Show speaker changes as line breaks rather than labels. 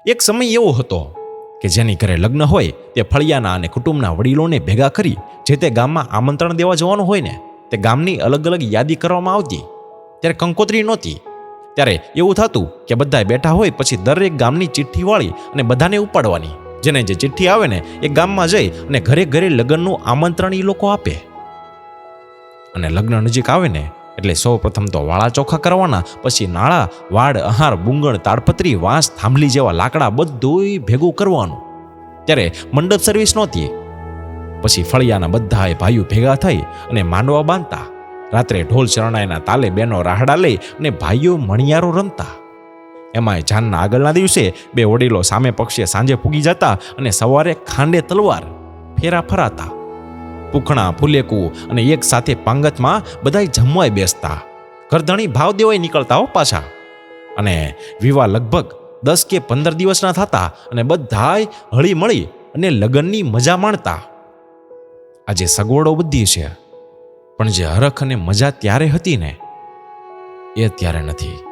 એક સમય એવો હતો કે જેની ઘરે લગ્ન હોય તે ફળિયાના અને કુટુંબના વડીલોને ભેગા કરી જે તે ગામમાં આમંત્રણ દેવા જવાનું હોય ને તે ગામની અલગ અલગ યાદી કરવામાં આવતી. ત્યારે કંકોત્રી નહોતી. ત્યારે એવું થતું કે બધા બેઠા હોય પછી દરેક ગામની ચિઠ્ઠી વાળી અને બધાને ઉપાડવાની. જેને જે ચિઠ્ઠી આવે ને એ ગામમાં જઈ અને ઘરે ઘરે લગ્નનું આમંત્રણ એ લોકો આપે. અને લગ્ન નજીક આવે ને એટલે સૌ પ્રથમ તો વાળા ચોખ્ખા કરવાના, પછી નાળા, વાડ, અહાર, બુંગણ, તાડપત્રી, વાંસ, થાંભલી જેવા લાકડા બધુંય ભેગું કરવાનું. ત્યારે મંડપ સર્વિસ નહોતી. પછી ફળિયાના બધાએ ભાઈઓ ભેગા થઈ અને માંડવા બાંધતા. રાત્રે ઢોલ શરણાઈના તાલે બેનો રાહડા લઈ અને ભાઈઓ મણિયારો રમતા. એમાંય જાનના આગળના દિવસે બે વડીલો સામે પક્ષે સાંજે પૂગી જતા અને સવારે ખાંડે તલવાર ફેરા ફરાતા. પૂખણા, ફુલેકું અને એક સાથે પાંગતમાં બધાય જમવાય બેસતા. ઘરધણી ભાવ દેવાય નીકળતા હો પાછા. અને વિવાહ લગભગ 10 કે 15 દિવસના થતા અને બધાય હળી મળી અને લગ્નની મજા માણતા. આજે સગવડો બધી છે, પણ જે હરખ અને મજા ત્યારે હતી ને એ ત્યારે નથી.